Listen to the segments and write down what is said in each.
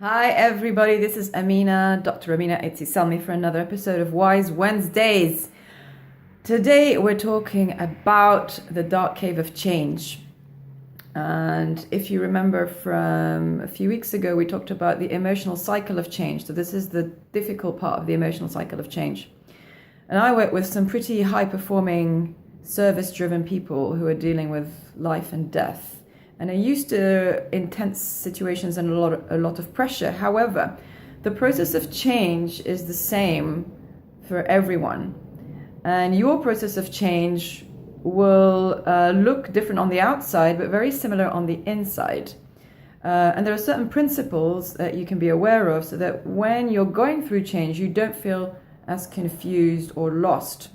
Hi everybody, this is Amina, Dr. Amina Aitsi-Selmi for another episode of Wise Wednesdays. Today we're talking about the dark cave of change. And if you remember from a few weeks ago, we talked about the emotional cycle of change. So this is the difficult part of the emotional cycle of change. And I work with some pretty high-performing, service-driven people who are dealing with life and death. And are used to intense situations and a lot of pressure. However, the process of change is the same for everyone. And your process of change will look different on the outside, but very similar on the inside. And there are certain principles that you can be aware of so that when you're going through change, you don't feel as confused or lost,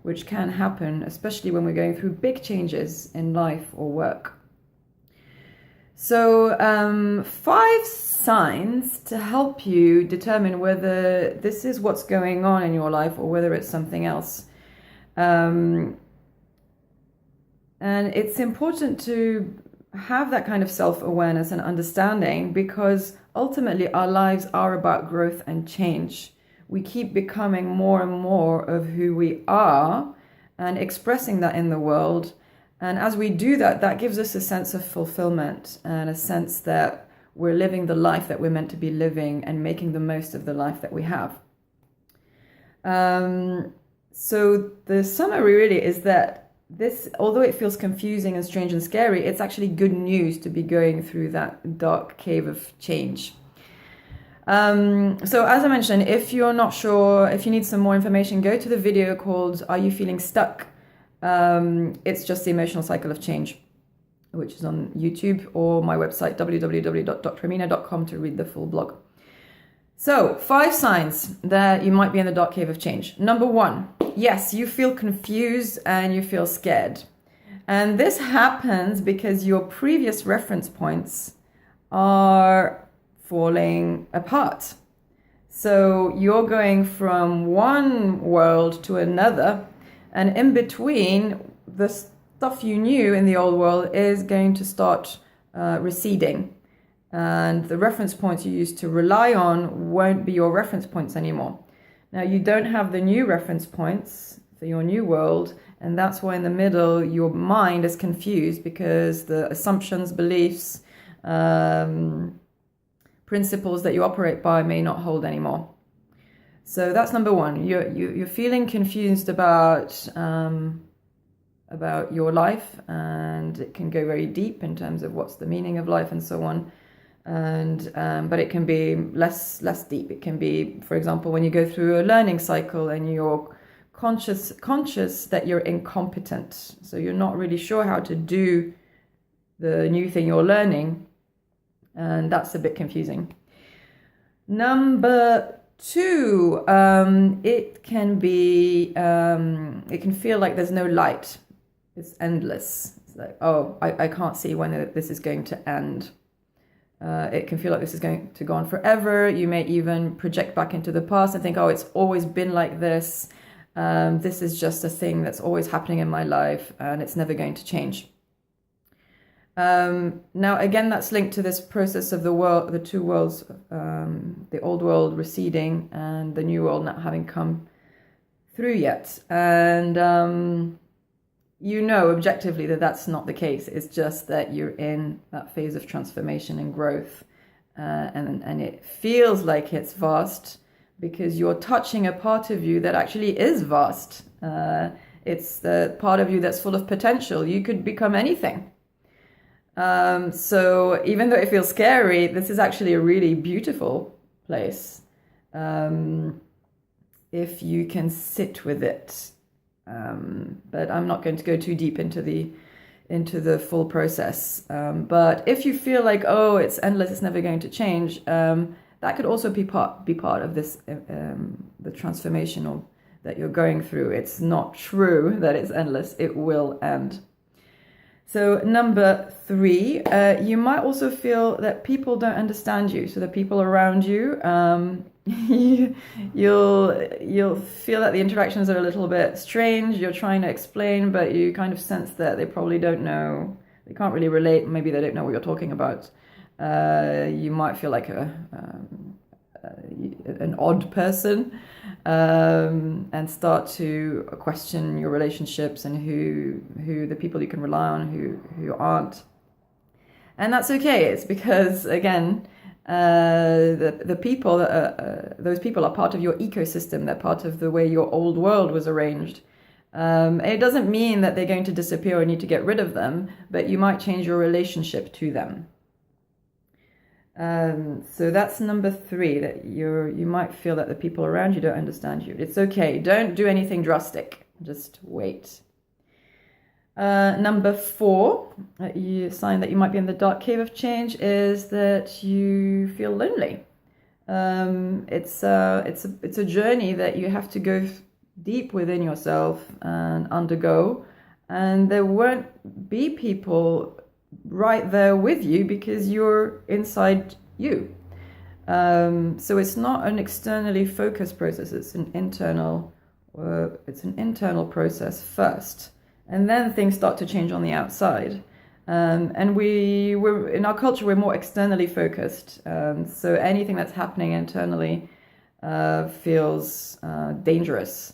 which can happen, especially when we're going through big changes in life or work. So 5 signs to help you determine whether this is what's going on in your life or whether it's something else. And it's important to have that kind of self-awareness and understanding because ultimately our lives are about growth and change. We keep becoming more and more of who we are and expressing that in the world. And as we do that, that gives us a sense of fulfillment and a sense that we're living the life that we're meant to be living and making the most of the life that we have. So the summary really is that this, although it feels confusing and strange and scary, it's actually good news to be going through that dark cave of change. So as I mentioned, if you're not sure, if you need some more information, go to the video called Are You Feeling Stuck? It's just the emotional cycle of change, which is on YouTube or my website, www.dramina.com, to read the full blog. So 5 signs that you might be in the dark cave of change. Number 1, yes, you feel confused and you feel scared. And this happens because your previous reference points are falling apart. So you're going from one world to another. And in between, the stuff you knew in the old world is going to start receding. And the reference points you used to rely on won't be your reference points anymore. Now, you don't have the new reference points for your new world. And that's why in the middle, your mind is confused because the assumptions, beliefs, principles that you operate by may not hold anymore. So that's number 1. You're feeling confused about your life, and it can go very deep in terms of what's the meaning of life and so on. And but it can be less deep. It can be, for example, when you go through a learning cycle and you're conscious that you're incompetent. So you're not really sure how to do the new thing you're learning, and that's a bit confusing. Number 2, it can feel like there's no light. It's endless. It's like, oh, I can't see when this is going to end. It can feel like this is going to go on forever. You may even project back into the past and think, oh, it's always been like this. This is just a thing that's always happening in my life and it's never going to change. Now, again, that's linked to this process of the two worlds, the old world receding and the new world not having come through yet. And objectively that that's not the case. It's just that you're in that phase of transformation and growth. And it feels like it's vast because you're touching a part of you that actually is vast. It's the part of you that's full of potential. You could become anything. So even though it feels scary, this is actually a really beautiful place if you can sit with it. But I'm not going to go too deep into the full process. But if you feel like, oh, it's endless, it's never going to change, that could also be part of this the transformational that you're going through. It's not true that it's endless; it will end. So number 3, you might also feel that people don't understand you. So the people around you, you'll feel that the interactions are a little bit strange. You're trying to explain, but you kind of sense that they probably don't know. They can't really relate. Maybe they don't know what you're talking about. You might feel like an odd person, and start to question your relationships and who the people you can rely on, who aren't. And that's okay. It's because, again, the people those people are part of your ecosystem. They're part of the way your old world was arranged. It doesn't mean that they're going to disappear or you need to get rid of them, but you might change your relationship to them. So that's number 3, that you might feel that the people around you don't understand you. It's okay. Don't do anything drastic. Just wait. Number 4, sign that you might be in the dark cave of change, is that you feel lonely. It's a journey that you have to go deep within yourself and undergo, and there won't be people right there with you because you're inside you. So it's not an externally focused process. It's an internal process first. And then things start to change on the outside. And we're in our culture, we're more externally focused. So anything that's happening internally feels dangerous.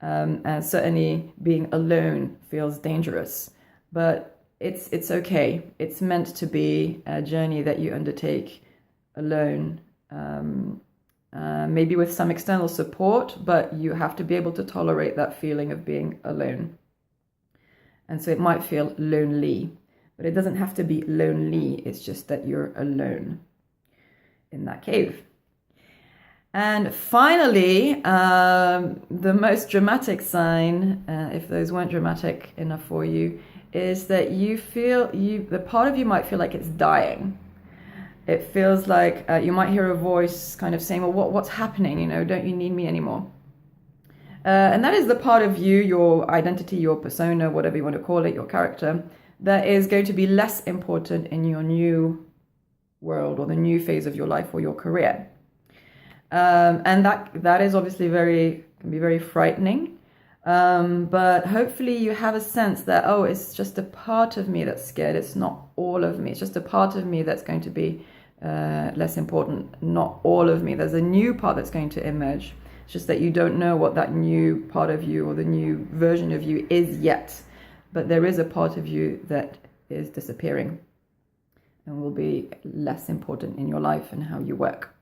And certainly being alone feels dangerous. But it's okay. It's meant to be a journey that you undertake alone. Maybe with some external support, but you have to be able to tolerate that feeling of being alone. And so it might feel lonely, but it doesn't have to be lonely. It's just that you're alone in that cave. And finally, the most dramatic sign, if those weren't dramatic enough for you, is that the part of you might feel like it's dying. It feels like you might hear a voice kind of saying, well, what's happening? Don't you need me anymore? And that is the part of you, your identity, your persona, whatever you want to call it, your character, that is going to be less important in your new world or the new phase of your life or your career. And that is obviously can be very frightening. But hopefully you have a sense that, it's just a part of me that's scared. It's not all of me. It's just a part of me that's going to be less important, not all of me. There's a new part that's going to emerge. It's just that you don't know what that new part of you or the new version of you is yet. But there is a part of you that is disappearing and will be less important in your life and how you work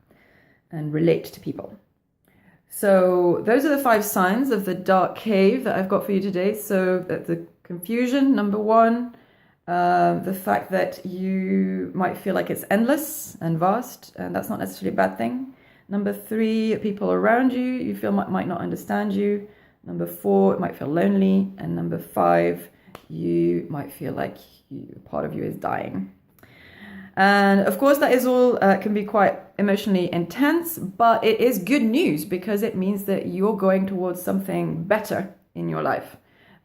and relate to people. So those are the 5 signs of the dark cave that I've got for you today. So the confusion, number 1, the fact that you might feel like it's endless and vast, and that's not necessarily a bad thing. Number 3, people around you feel might not understand you. Number 4, it might feel lonely. And number 5, you might feel like part of you is dying. And of course, that is all can be quite emotionally intense, but it is good news because it means that you're going towards something better in your life.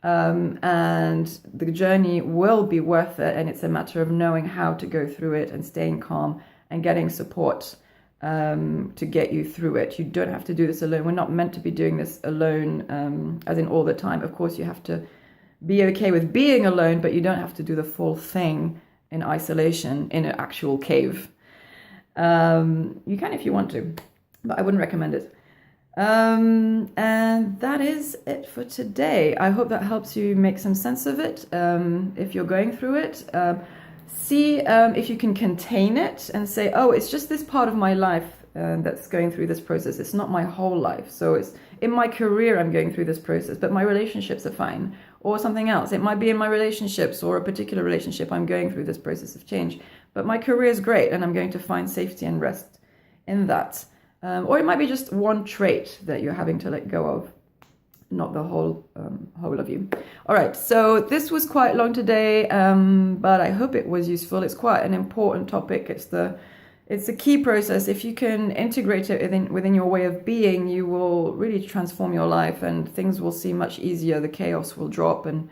And the journey will be worth it. And it's a matter of knowing how to go through it and staying calm and getting support to get you through it. You don't have to do this alone. We're not meant to be doing this alone, as in all the time. Of course, you have to be okay with being alone, but you don't have to do the full thing in isolation in an actual cave. You can if you want to, but I wouldn't recommend it. And that is it for today. I hope that helps you make some sense of it. If you're going through it, see if you can contain it and say, it's just this part of my life that's going through this process. It's not my whole life. So it's in my career I'm going through this process, but my relationships are fine. Or something else. It might be in my relationships or a particular relationship I'm going through this process of change. But my career is great and I'm going to find safety and rest in that. Or it might be just one trait that you're having to let go of, not the whole of you. All right, so this was quite long today, but I hope it was useful. It's quite an important topic. It's a key process. If you can integrate it within your way of being, you will really transform your life and things will seem much easier. The chaos will drop and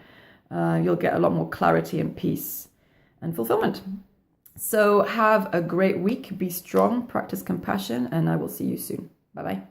you'll get a lot more clarity and peace and fulfillment. So have a great week. Be strong, practice compassion, and I will see you soon. Bye-bye.